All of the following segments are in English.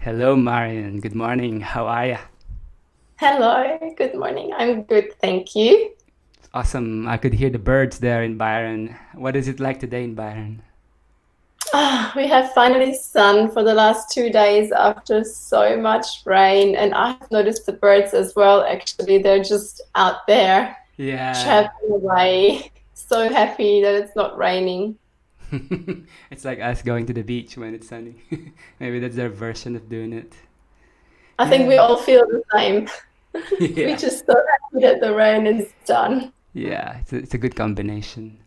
Hello, Marion. Good morning. How are ya? Hello, good morning. I'm good, thank you. Awesome. I could hear the birds there in Byron. What is it like today in Byron? We have finally sun for the last 2 days after so much rain, and I've noticed the birds as well. Actually, they're just out there Yeah. chirping away. So happy that it's not raining. It's like us going to the beach when it's sunny. Maybe that's their version of doing it. I think we Yeah. all feel the same. We're Yeah. just so happy that the rain is done. Yeah. It's a good combination.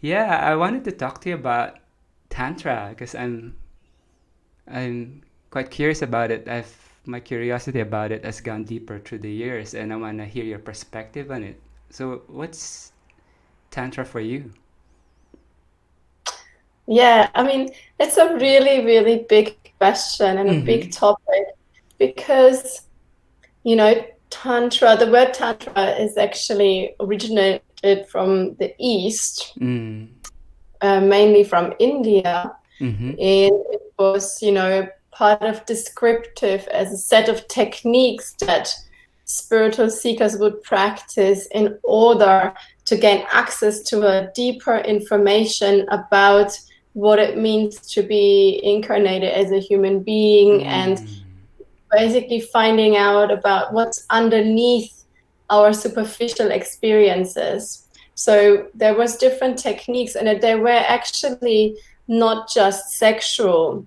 Yeah, I wanted to talk to you about Tantra because I'm quite curious about it. My curiosity about it has gone deeper through the years, and I want to hear your perspective on it. So, what's Tantra for you? Yeah, I mean, it's a really, really big question and a big Mm-hmm. topic because Tantra, the word Tantra is actually originated from the East, Mm. mainly from India. Mm-hmm. And it was, part of descriptive as a set of techniques that spiritual seekers would practice in order to gain access to a deeper information about what it means to be incarnated as a human being and Mm. basically finding out about what's underneath our superficial experiences. So there was different techniques and they were actually not just sexual.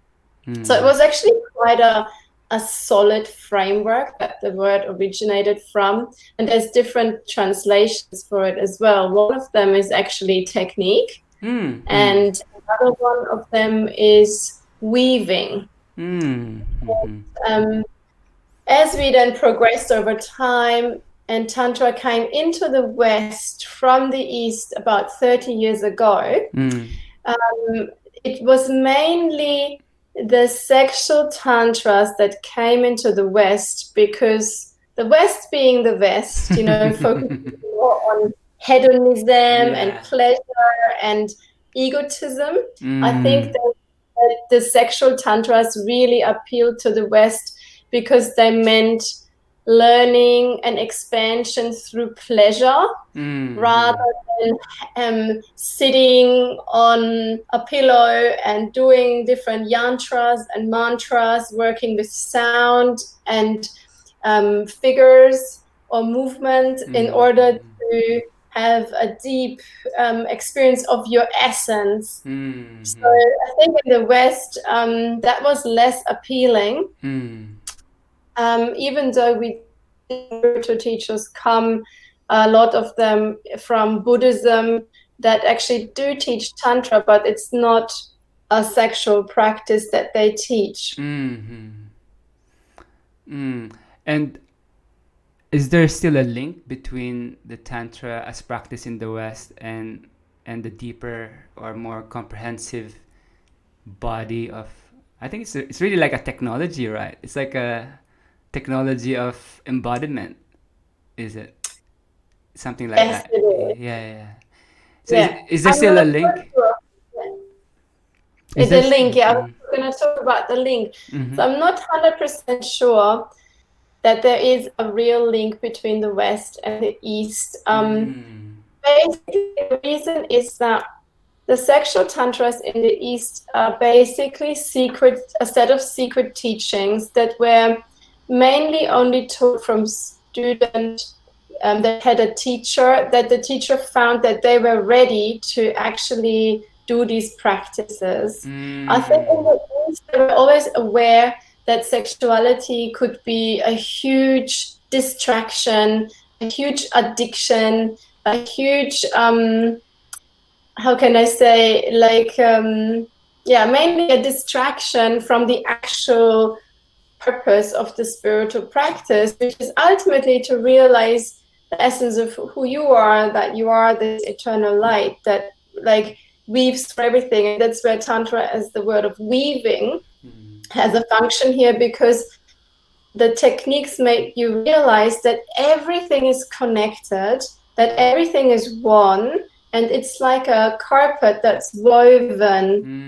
So it Mm. was actually quite a solid framework that the word originated from. And there's different translations for it as well. One of them is actually technique, Mm. Mm. and another one of them is weaving. Mm. Mm-hmm. Um, as we then progressed over time and Tantra came into the West from the East about 30 years ago, Mm. um, it was mainly the sexual Tantras that came into the West because the West being the West, focusing more on hedonism and Yeah. pleasure and egotism. I think Mm. that the sexual Tantras really appealed to the West because they meant learning and expansion through pleasure rather Mm. than sitting on a pillow and doing different yantras and mantras, working with sound and figures or movement in Mm. order to have a deep experience of your essence. So Mm. I think in the West, that was less appealing, Mm. even though we spiritual teachers come, a lot of them from Buddhism that actually do teach Tantra, but it's not a sexual practice that they teach. Mm. Mm. And is there still a link between the Tantra as practiced in the West and the deeper or more comprehensive body of? I think it's really like a technology, right? It's like a technology of embodiment, is it? Something like Yes, that. it Yeah, is. yeah. Yeah. So Yeah. is there I'm still not a so link? sure. Is there? The link, yeah, I was going to talk about the link. Mm-hmm. So I'm not 100% sure that there is a real link between the West and the East. Mm. Basically, the reason is that the sexual tantras in the East are basically a set of secret teachings that were mainly only taught from students that had a teacher, that the teacher found that they were ready to actually do these practices. I think in Mm. the East, they were always aware that sexuality could be a huge distraction, a huge addiction, a huge how can I say, like, yeah, mainly a distraction from the actual purpose of the spiritual practice, which is ultimately to realize the essence of who you are, that you are this eternal light that, like, weaves through everything. And that's where Tantra, as the word of weaving, Mm. has a function here because the techniques make you realize that everything is connected, that everything is one, and it's like a carpet that's woven,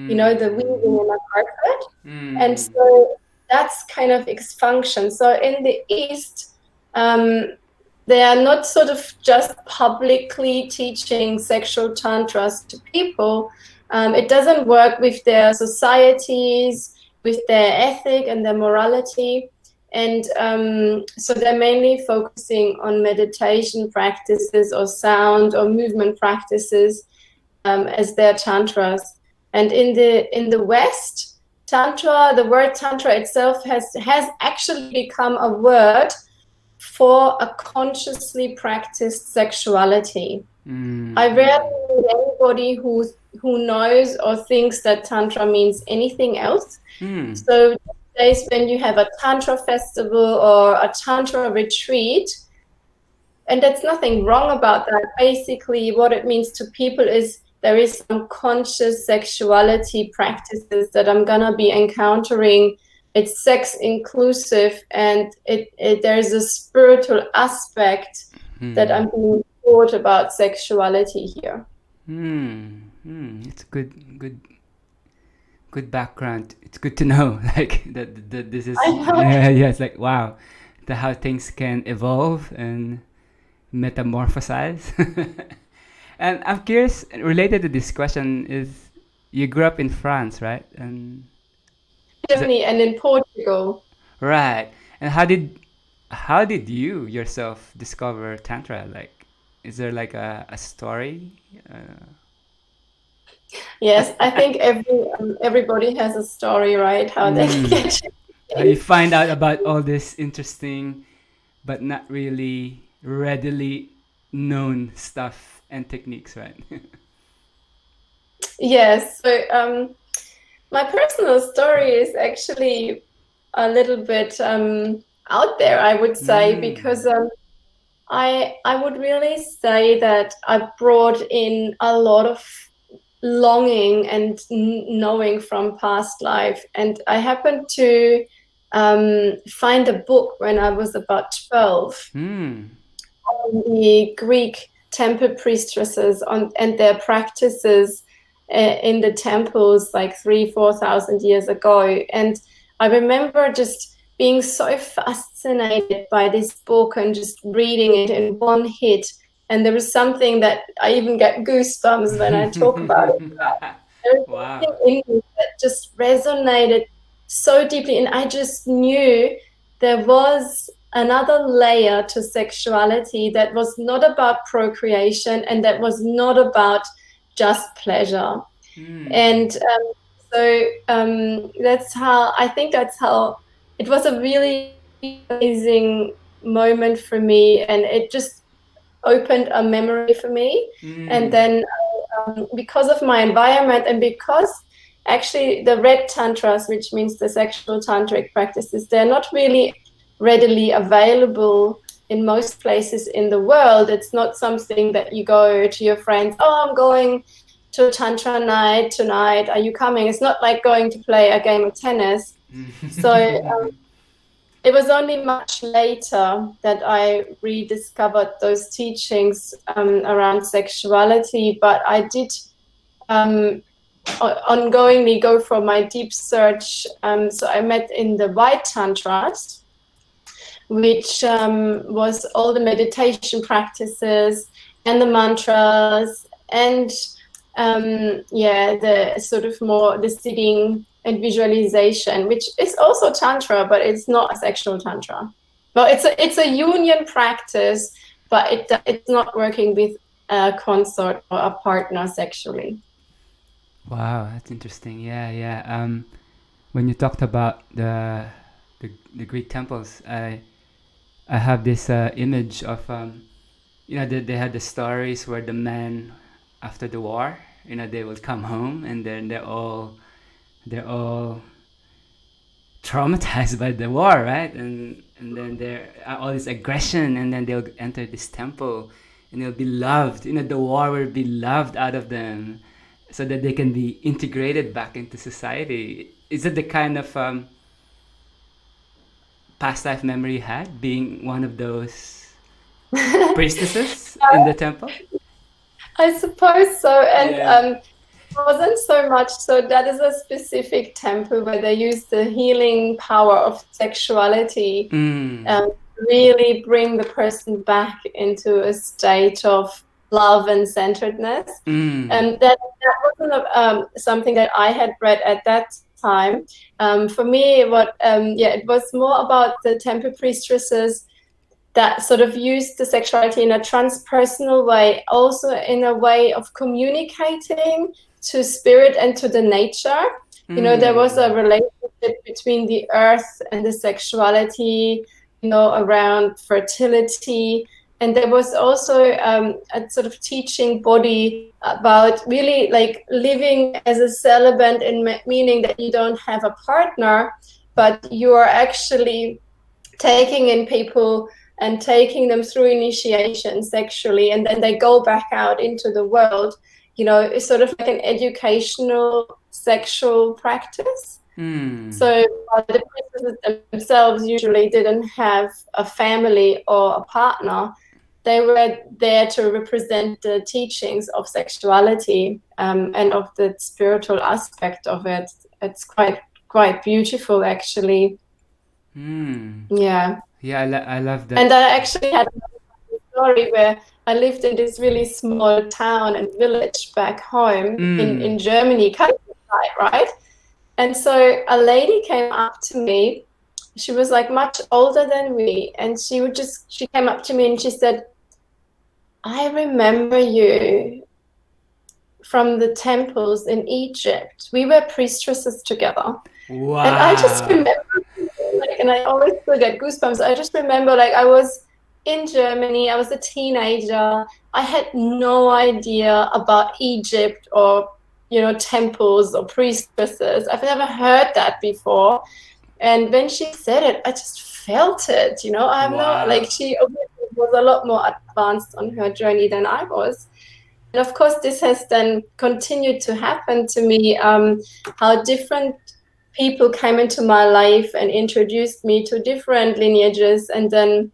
the Mm. weaving in a carpet. And Mm. so that's kind of its function. So in the East, they are not sort of just publicly teaching sexual tantras to people. It doesn't work with their societies, with their ethic and their morality. And so they're mainly focusing on meditation practices or sound or movement practices as their tantras. And in the West, tantra, the word tantra itself has actually become a word for a consciously practiced sexuality. I rarely meet anybody who knows or thinks that tantra means anything else. So these days, when you have a tantra festival or a tantra retreat, and there's nothing wrong about that. Basically, what it means to people is there is some conscious sexuality practices that I'm gonna be encountering. It's sex inclusive, and there's a spiritual aspect that I'm being taught about sexuality here. It's good background. It's good to know, like that this is yeah, it's like wow, how things can evolve and metamorphosize. And I'm curious, related to this question, is you grew up in France, right? And Germany and in Portugal. right. And how did you yourself discover Tantra? Like, is there like a story? Yes, I think everybody has a story, right? How they get How you find out about all this interesting but not really readily known stuff and techniques, right? Yes. So my personal story is actually a little bit out there, I would say, because I would really say that I brought in a lot of longing and knowing from past life. And I happened to find a book when I was about 12 on the Greek temple priestesses and their practices in the temples like 3,000-4,000 years ago. And I remember just being so fascinated by this book and just reading it in one hit. And there was something that I even get goosebumps when I talk about it. There was Wow. something in me that just resonated so deeply. And I just knew there was another layer to sexuality that was not about procreation and that was not about just pleasure. And that's how it was a really amazing moment for me, and it just opened a memory for me. And then because of my environment and because actually the red tantras, which means the sexual tantric practices, they're not really readily available in most places in the world. It's not something that you go to your friends, oh, I'm going to a tantra night tonight, are you coming? It's not like going to play a game of tennis. So it was only much later that I rediscovered those teachings around sexuality, but I did ongoingly go for my deep search. So I met in the white tantras, which was all the meditation practices and the mantras and the sort of more the sitting and visualization, which is also tantra, but it's not a sexual tantra. Well, it's a union practice, but it's not working with a consort or a partner sexually. Wow, that's interesting. Yeah, yeah. When you talked about the Greek temples, I have this image of they had the stories where the men after the war, they will come home and then they're all traumatized by the war, right? And then there are all this aggression, and then they'll enter this temple, and they'll be loved. The war will be loved out of them, so that they can be integrated back into society. Is it the kind of past life memory you had, being one of those priestesses in the temple? I suppose so. And Yeah. wasn't so much. So that is a specific temple where they use the healing power of sexuality, Mm. really bring the person back into a state of love and centeredness. Mm. And that wasn't something that I had read at that time. For me, it was more about the temple priestesses that sort of used the sexuality in a transpersonal way, also in a way of communicating to spirit and to the nature. You know, there was a relationship between the earth and the sexuality, you know, around fertility. And there was also a sort of teaching body about really like living as a celibate, meaning that you don't have a partner, but you are actually taking in people and taking them through initiation sexually, and then they go back out into the world. You know, it's sort of like an educational sexual practice. So the priestesses themselves usually didn't have a family or a partner. They were there to represent the teachings of sexuality, and of the spiritual aspect of it. It's quite beautiful, actually. Yeah. Yeah, I love that. And I actually had a story where I lived in this really small town and village back home in Germany, countryside, right? And so a lady came up to me. She was like much older than me, and she came up to me and she said, "I remember you from the temples in Egypt. We were priestesses together." Wow. And I just remember, and I always still get goosebumps. I just remember, like, I was in Germany, I was a teenager. I had no idea about Egypt or, you know, temples or priestesses. I've never heard that before. And when she said it, I just felt it, you know. I'm not, like, she obviously was a lot more advanced on her journey than I was. And of course, this has then continued to happen to me, how different people came into my life and introduced me to different lineages. And then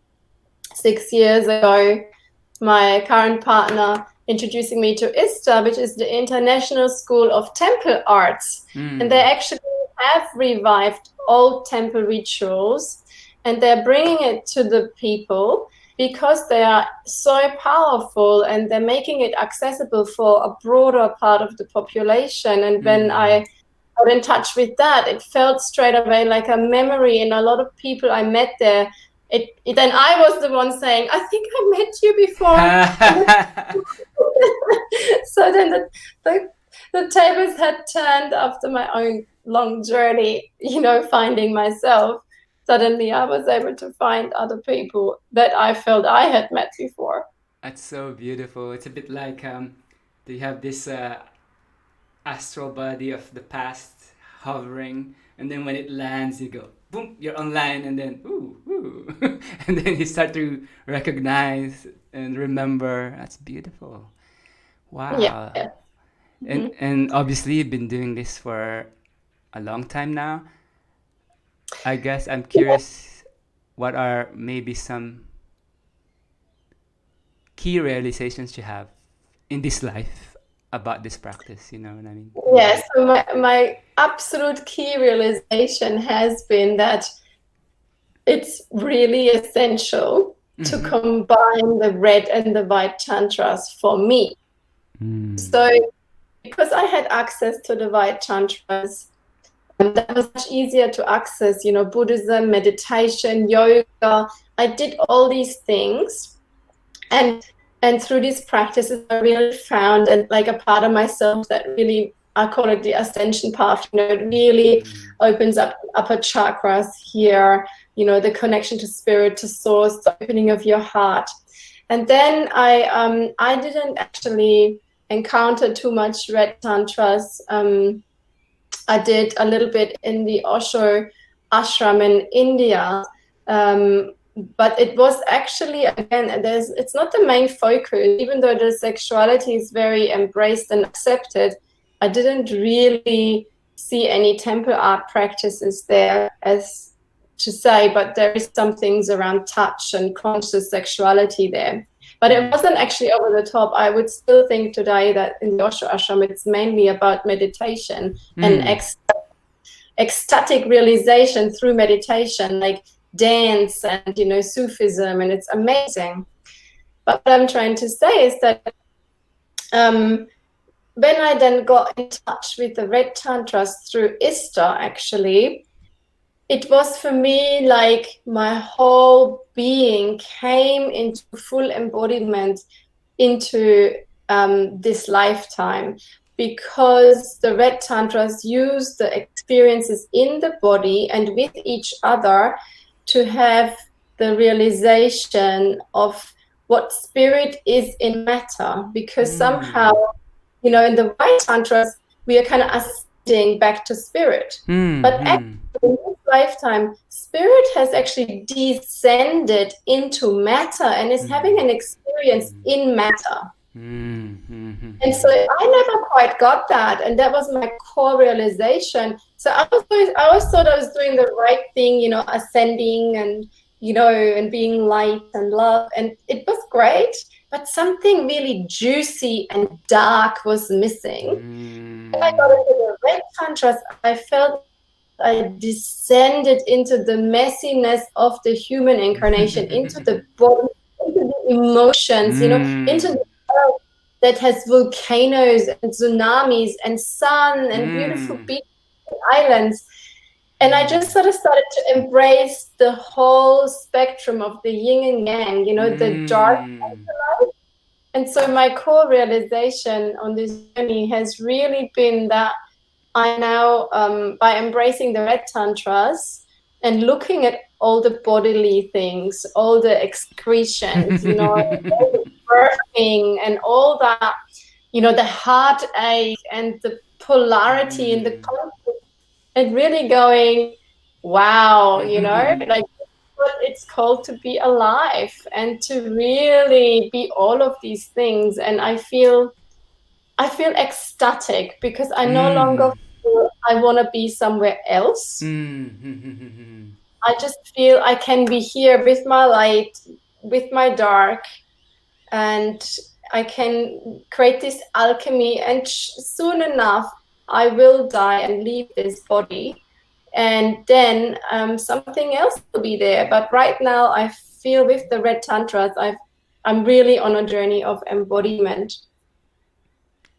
6 years ago, my current partner introducing me to ISTA, which is the International School of Temple Arts. And they actually have revived old temple rituals, and they're bringing it to the people because they are so powerful, and they're making it accessible for a broader part of the population. And when I got in touch with that, it felt straight away like a memory. And a lot of people I met there, then I was the one saying, "I think I met you before." So then the tables had turned after my own long journey, you know, finding myself. Suddenly I was able to find other people that I felt I had met before. That's so beautiful. It's a bit like you have this astral body of the past hovering, and then when it lands, you go boom, you're online, and then ooh, and then you start to recognize and remember. That's beautiful. Wow. Yeah. And obviously you've been doing this for a long time now. I guess I'm curious, what are maybe some key realizations you have in this life about this practice? You know what I mean? Yeah, so my absolute key realization has been that it's really essential to combine the red and the white tantras for me. So because I had access to the white tantras, that was much easier to access, you know, Buddhism, meditation, yoga. I did all these things, and through these practices I really found like a part of myself that really, I call it the ascension path. You know, it really opens up upper chakras here, you know, the connection to spirit, to source, the opening of your heart. And then I didn't actually encounter too much red tantras. I did a little bit in the Osho ashram in India, but it was actually, again, it's not the main focus. Even though the sexuality is very embraced and accepted, I didn't really see any temple art practices there, as to say, but there is some things around touch and conscious sexuality there. But it wasn't actually over the top. I would still think today that in the Osho ashram, it's mainly about meditation and ecstatic realization through meditation, like dance and, Sufism, and it's amazing. But what I'm trying to say is that when I then got in touch with the Red Tantras through Ishtar, actually, it was for me like my whole being came into full embodiment into this lifetime, because the Red Tantras use the experiences in the body and with each other to have the realization of what spirit is in matter, because somehow, in the White Tantras, we are kind of ascending back to spirit. But actually, in this lifetime, spirit has actually descended into matter and is having an experience in matter. And so I never quite got that. And that was my core realization. So I always thought I was doing the right thing, ascending and, and being light and love. And it was great. But something really juicy and dark was missing. When I got into the Red Tantras, I felt I descended into the messiness of the human incarnation, into the body, into the emotions, into the earth that has volcanoes and tsunamis and sun and beautiful beaches and islands. And I just sort of started to embrace the whole spectrum of the yin and yang, the dark and the light. And so my core realization on this journey has really been that I now, by embracing the Red Tantras and looking at all the bodily things, all the excretions, all the birthing and all that, the heartache and the polarity and the conflict, and really going, wow, like what it's called to be alive and to really be all of these things. And I feel ecstatic because I no longer feel I want to be somewhere else. I just feel I can be here with my light, with my dark, and I can create this alchemy. And soon enough, I will die and leave this body. And then something else will be there. But right now, I feel with the Red Tantras, I'm really on a journey of embodiment.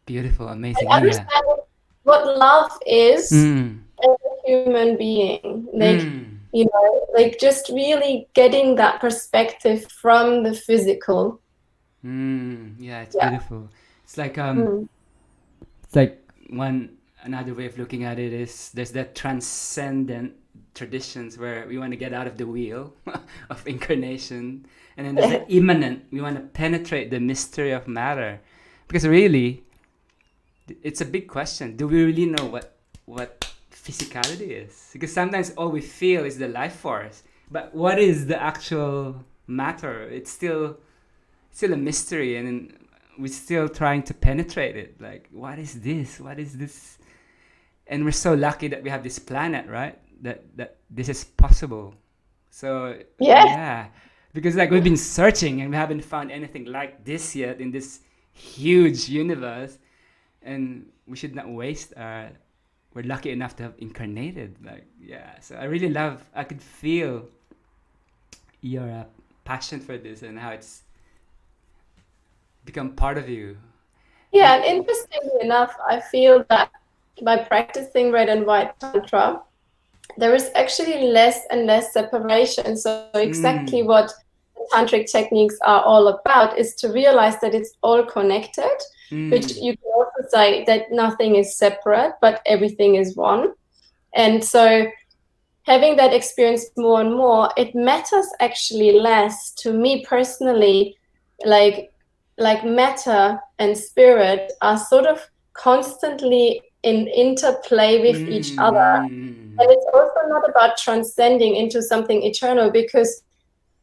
Beautiful, amazing. I understand what love is as a human being. Like just really getting that perspective from the physical. Yeah, it's beautiful. It's like another way of looking at it is there's that transcendent traditions where we want to get out of the wheel of incarnation, and then there's the immanent, we want to penetrate the mystery of matter, because really it's a big question. Do we really know what physicality is? Because sometimes all we feel is the life force, but what is the actual matter? It's still a mystery, and we're still trying to penetrate it. Like, what is this? And we're so lucky that we have this planet, right? That this is possible. So yeah, because like we've been searching and we haven't found anything like this yet in this huge universe, and we should not waste we're lucky enough to have incarnated. So I could feel your passion for this and how it's become part of you. Yeah, and interestingly enough, I feel that by practicing Red and White Tantra, there is actually less and less separation. So exactly what the tantric techniques are all about is to realize that it's all connected, which you can also say that nothing is separate, but everything is one. And so having that experience more and more, it matters actually less to me personally, like matter and spirit are sort of constantly in interplay with each other. And it's also not about transcending into something eternal, because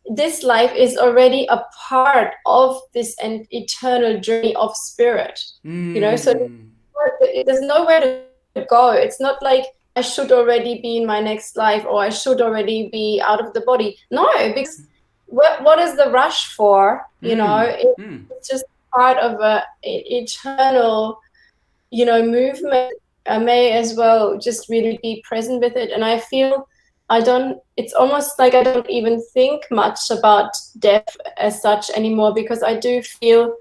this life is already a part of this eternal journey of spirit. So there's nowhere to go. It's not like I should already be in my next life or I should already be out of the body. No, because what is the rush for? Mm. It's just part of a eternal, movement. I may as well just really be present with it. And I feel it's almost like I don't even think much about death as such anymore, because I do feel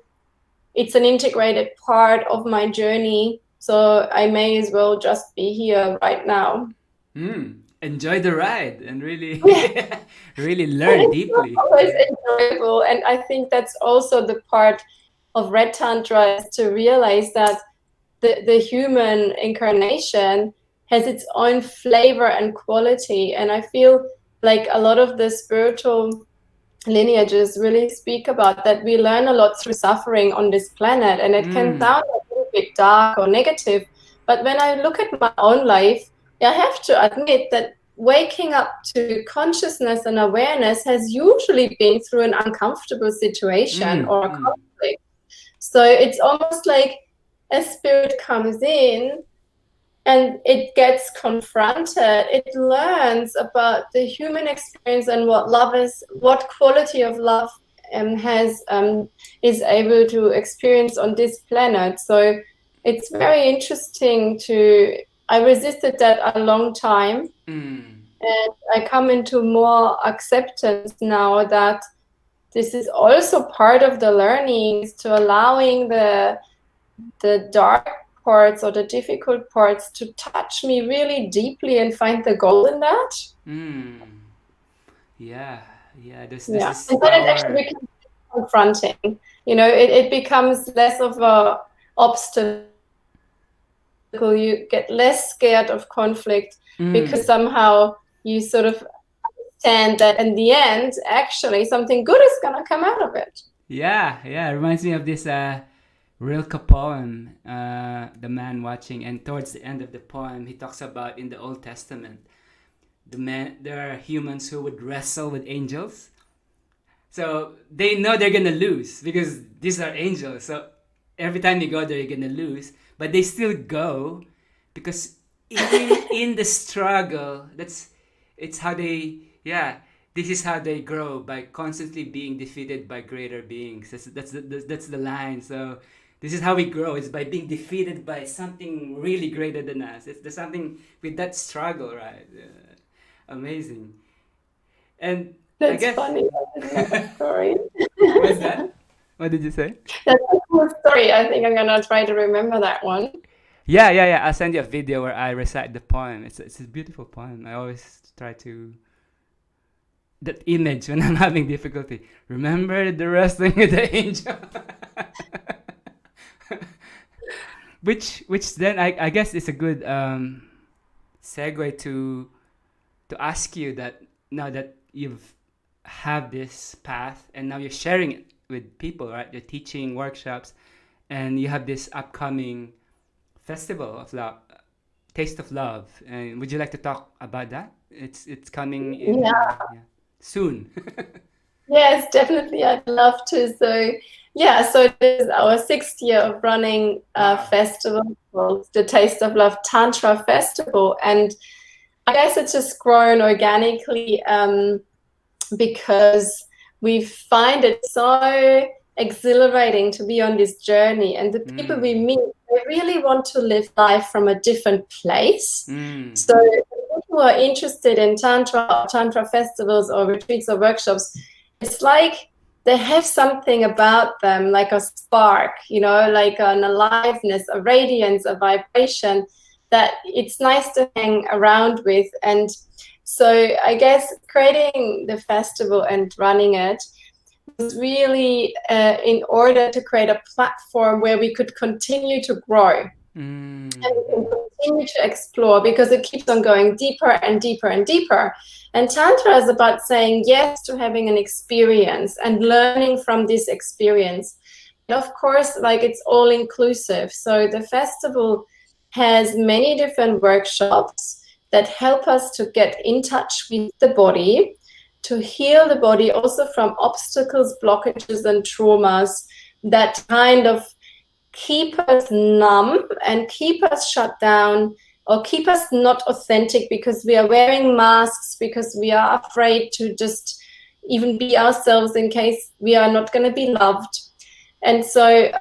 it's an integrated part of my journey. So I may as well just be here right now. Enjoy the ride and really, Yeah. really And learn it's not deeply. always enjoyable. And I think that's also the part of Red Tantra, is to realize that the human incarnation has its own flavor and quality. And I feel like a lot of the spiritual lineages really speak about that we learn a lot through suffering on this planet. And it can sound a little bit dark or negative. But when I look at my own life, I have to admit that waking up to consciousness and awareness has usually been through an uncomfortable situation or a conflict. So it's almost like a spirit comes in and it gets confronted, it learns about the human experience and what love is, what quality of love is able to experience on this planet. So it's very interesting I resisted that a long time. And I come into more acceptance now that this is also part of the learning, is to allowing the dark parts or the difficult parts to touch me really deeply and find the gold in that. Yeah, there's Yeah. this And then it power. actually becomes confronting. It becomes less of a obstacle. You get less scared of conflict because somehow you sort of understand that in the end, actually, something good is going to come out of it. Yeah, it reminds me of this Rilke poem, The Man Watching, and towards the end of the poem, he talks about in the Old Testament, there are humans who would wrestle with angels. So they know they're gonna lose because these are angels. So every time you go there, you're gonna lose. But they still go because in the struggle, it's how they this is how they grow, by constantly being defeated by greater beings. That's the line. So this is how we grow. It's by being defeated by something really greater than us. There's something with that struggle, right? Amazing. And I That's guess funny. I didn't know that story. what's that? What did you say? That's a cool story. I think I'm gonna try to remember that one. Yeah. I'll send you a video where I recite the poem. It's a beautiful poem. I always try to that image when I'm having difficulty. Remember the wrestling with the angel. which then I guess is a good segue to ask you that now that you've have this path and now you're sharing it with people, right? You're teaching workshops and you have this upcoming festival of love, Taste of Love. And would you like to talk about that? It's coming in soon. Yes, definitely. I'd love to. So this is our 6th year of running a festival called the Taste of Love Tantra Festival. And I guess it's just grown organically because we find it so exhilarating to be on this journey. And the people we meet, they really want to live life from a different place. So people who are interested in Tantra festivals or retreats or workshops, it's like they have something about them, like a spark, like an aliveness, a radiance, a vibration that it's nice to hang around with. And so I guess creating the festival and running it was really in order to create a platform where we could continue to grow and we can continue to explore, because it keeps on going deeper and deeper and deeper. And Tantra is about saying yes to having an experience and learning from this experience. And of course, like, it's all inclusive. So the festival has many different workshops that help us to get in touch with the body, to heal the body also from obstacles, blockages, and traumas that kind of keep us numb and keep us shut down or keep us not authentic because we are wearing masks, because we are afraid to just even be ourselves in case we are not going to be loved. And so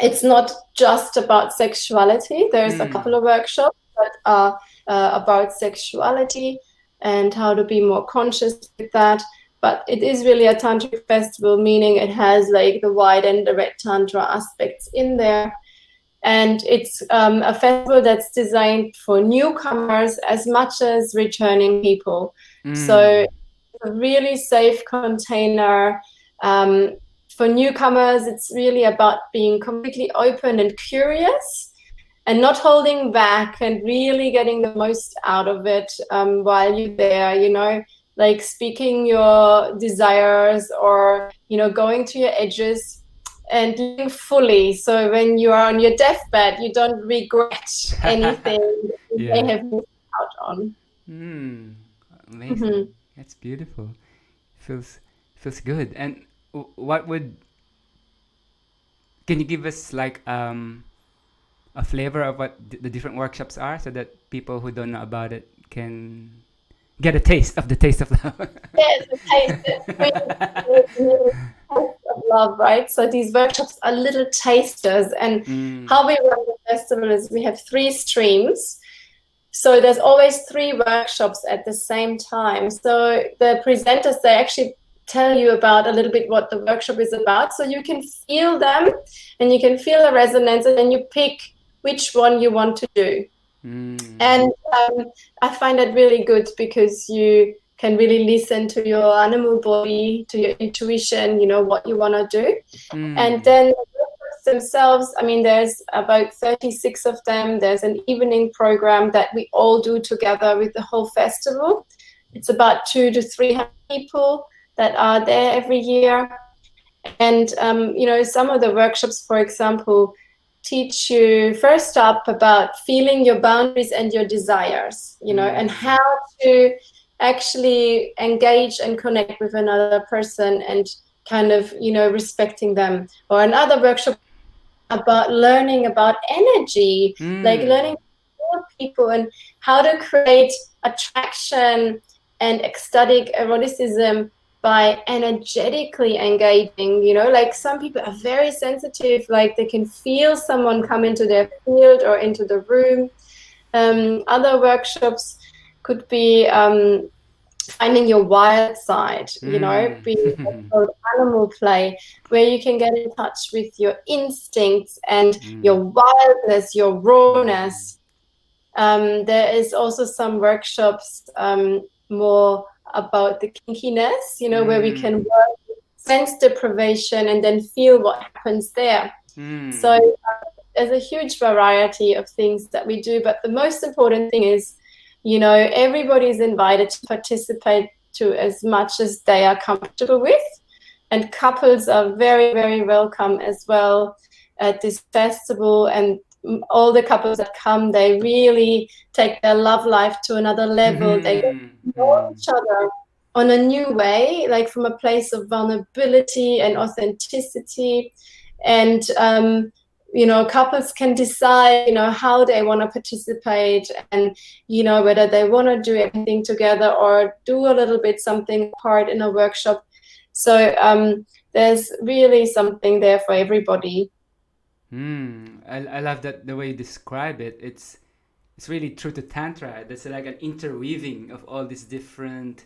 it's not just about sexuality. There's a couple of workshops that are about sexuality and how to be more conscious with that. But it is really a tantric festival, meaning it has like the white and the red tantra aspects in there. And it's a festival that's designed for newcomers as much as returning people. So it's a really safe container. For newcomers, it's really about being completely open and curious and not holding back and really getting the most out of it while you're there, you know, like speaking your desires or, you know, going to your edges and living fully. So when you are on your deathbed, you don't regret anything that you may have missed out on. Amazing. That's beautiful. Feels good. And what would, can you give us like a flavor of what the different workshops are, so that people who don't know about it can get a taste of the taste of love? Yes, the taste of love, right? So these workshops are little tasters, and how we run the festival is we have 3 streams. So there's always 3 workshops at the same time. So the presenters, they actually tell you about a little bit what the workshop is about, so you can feel them and you can feel the resonance, and then you pick which one you want to do. And I find that really good because you can really listen to your animal body, to your intuition, you know, what you want to do. And then the workshops themselves, I mean, there's about 36 of them. There's an evening program that we all do together with the whole festival. It's about 200 to 300 people that are there every year. And, you know, some of the workshops, for example, teach you first up about feeling your boundaries and your desires, you know, and how to actually engage and connect with another person and kind of, you know, respecting them. Or another workshop about learning about energy, like learning about people and how to create attraction and ecstatic eroticism by energetically engaging, you know, like some people are very sensitive, like they can feel someone come into their field or into the room. Other workshops could be finding your wild side, you know, being animal play, where you can get in touch with your instincts and your wildness, your rawness. There is also some workshops more about the kinkiness, you know, where we can work with sense deprivation and then feel what happens there. So there's a huge variety of things that we do, but the most important thing is, you know, everybody's invited to participate to as much as they are comfortable with, and couples are very, very welcome as well at this festival. And all the couples that come, they really take their love life to another level. They get to know each other on a new way, like from a place of vulnerability and authenticity. And you know, couples can decide, you know, how they want to participate, and, you know, whether they want to do everything together or do a little bit something apart in a workshop. So there's really something there for everybody. I love that the way you describe it. It's really true to Tantra. There's like an interweaving of all these different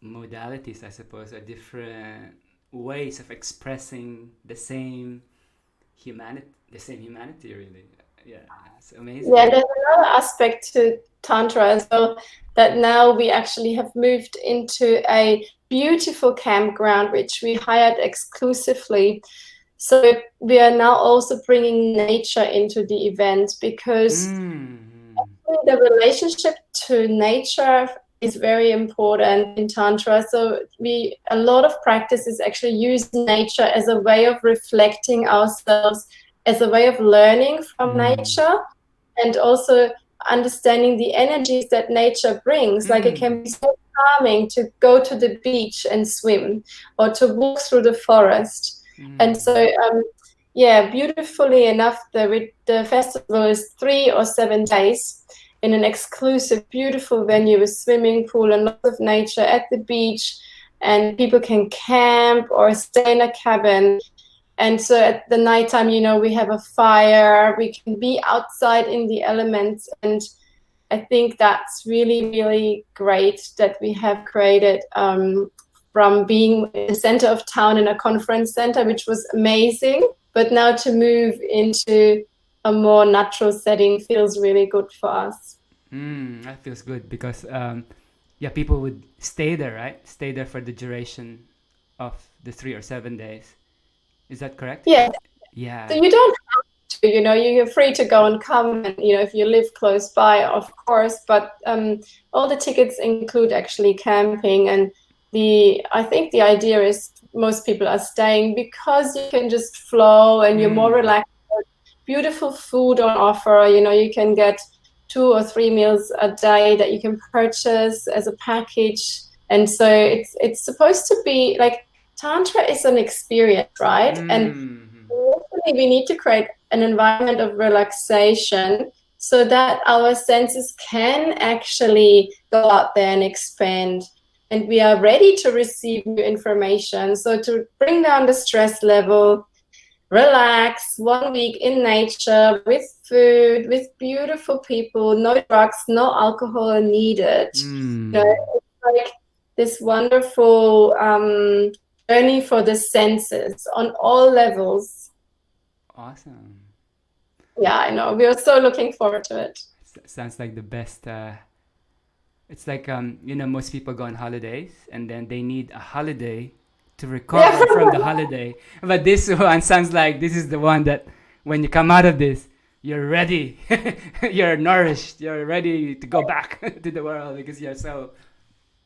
modalities, I suppose, or different ways of expressing the same humanity, really. Yeah, it's amazing. Yeah, there's another aspect to Tantra as well, that now we actually have moved into a beautiful campground which we hired exclusively. So we are now also bringing nature into the event, because the relationship to nature is very important in Tantra. So a lot of practices actually use nature as a way of reflecting ourselves, as a way of learning from nature, and also understanding the energies that nature brings. Like it can be so calming to go to the beach and swim, or to walk through the forest. And so, yeah, beautifully enough, the festival is 3 or 7 days. in an exclusive, beautiful venue with swimming pool and lots of nature at the beach, and people can camp or stay in a cabin. And so at the nighttime, we have a fire, we can be outside in the elements. And I think that's really, really great that we have created, from being in the center of town in a conference center, which was amazing. But now to move into a more natural setting feels really good for us. That feels good because people would stay there, right? Stay there for the duration of the 3 or 7 days. Is that correct? Yeah. Yeah. So you don't have to, you're free to go and come, and if you live close by, of course. But all the tickets include actually camping, and I think the idea is most people are staying because you can just flow and you're more relaxed. Beautiful food on offer. You can get 2 or 3 meals a day that you can purchase as a package. And so it's supposed to be like, Tantra is an experience, right? And we need to create an environment of relaxation so that our senses can actually go out there and expand. And we are ready to receive new information. So to bring down the stress level, relax 1 week in nature with food, with beautiful people, no drugs, no alcohol needed. It's like this wonderful journey for the senses on all levels. Awesome. Yeah, I know. We are so looking forward to it. Sounds like the best. It's like most people go on holidays and then they need a holiday to recover from the holiday. But this one sounds like this is the one that when you come out of this, you're ready, you're nourished, you're ready to go back to the world because you're so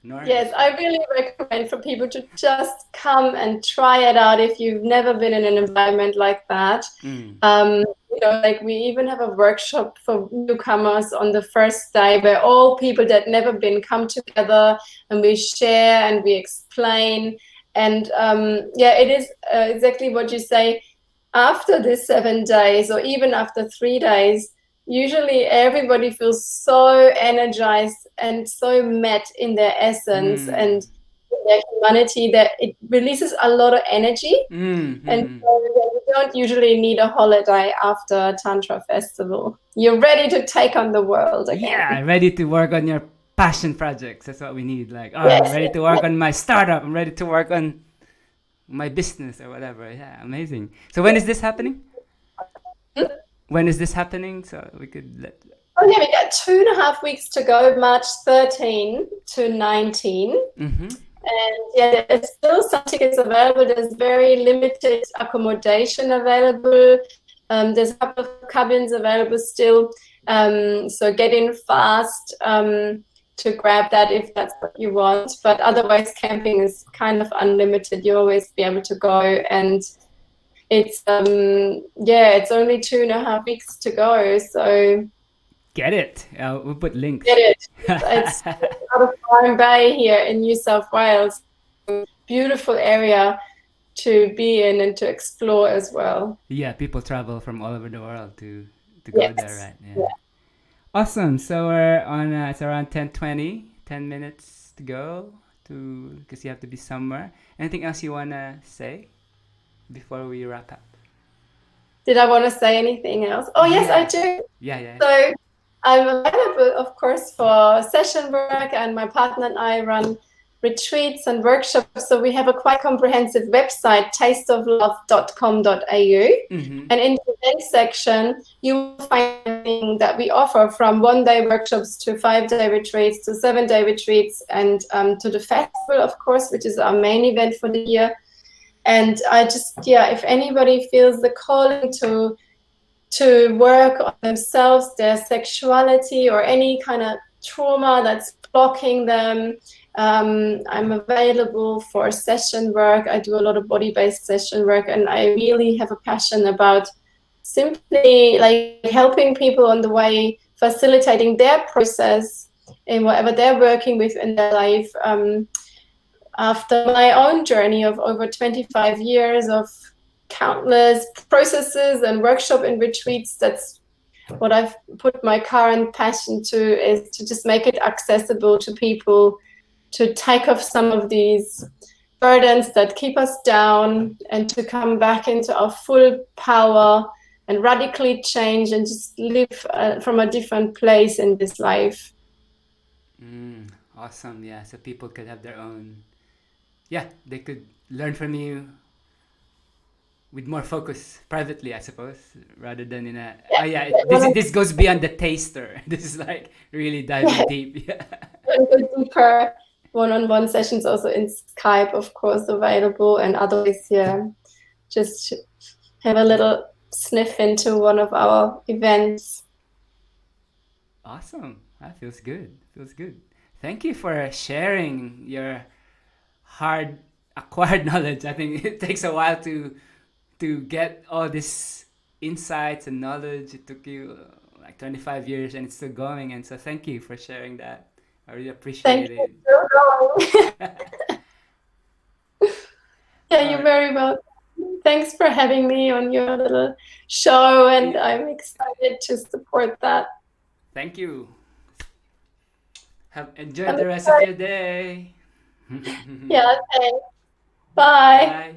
nourished. Yes, I really recommend for people to just come and try it out if you've never been in an environment like that. Like we even have a workshop for newcomers on the first day where all people that never been come together and we share and we explain. And it is exactly what you say. After these 7 days or even after 3 days, usually everybody feels so energized and so met in their essence and their humanity that it releases a lot of energy. And so you don't usually need a holiday after a Tantra festival. You're ready to take on the world again. Yeah, ready to work on your passion projects. That's what we need. Like, I'm ready to work on my startup. I'm ready to work on my business or whatever. Yeah, amazing. So when is this happening? When is this happening? So we could let... Oh yeah, we got 2.5 weeks to go, March 13 to 19. And there's still some tickets available. There's very limited accommodation available. There's a couple of cabins available still. So get in fast to grab that if that's what you want. But otherwise, camping is kind of unlimited. You'll always be able to go. And it's it's only 2.5 weeks to go. So get it. We'll put links. Get it. It's out of Byron Bay here in New South Wales. Beautiful area to be in and to explore as well. Yeah, people travel from all over the world to go there, right? Yeah. Awesome. So we're on. It's around 10:20. 10 minutes to go because you have to be somewhere. Anything else you wanna say before we wrap up? Did I want to say anything else? Oh yes, I do. Yeah. So I'm available, of course, for session work, and my partner and I run retreats and workshops. So we have a quite comprehensive website, tasteoflove.com.au. And in the event section, you will find that we offer from 1-day workshops to 5-day retreats to 7-day retreats and to the festival, of course, which is our main event for the year. And I just, if anybody feels the calling to work on themselves, their sexuality, or any kind of trauma that's blocking them, I'm available for session work. I do a lot of body-based session work, and I really have a passion about simply like helping people on the way, facilitating their process in whatever they're working with in their life. After my own journey of over 25 years of countless processes and workshop and retreats, that's what I've put my current passion to is to just make it accessible to people, to take off some of these burdens that keep us down and to come back into our full power and radically change and just live from a different place in this life. Awesome. Yeah. So people could have their own. Yeah, they could learn from you with more focus privately, I suppose, rather than in a. Oh yeah, this goes beyond the taster. This is like really diving deep. Yeah. Go deeper. One-on-one sessions also in Skype, of course, available, and otherwise, yeah, just have a little sniff into one of our events. Awesome. That feels good. Feels good. Thank you for sharing your hard acquired knowledge. I think it takes a while to get all this insights and knowledge. It took you like 25 years and it's still going. And so thank you for sharing that. I really Thank appreciate you it. for going. Yeah, All you're right. very welcome. Thanks for having me on your little show, and Yeah. I'm excited to support that. Thank you. Have enjoy I'm the rest of your excited. day. Yeah, thanks. Bye. Bye.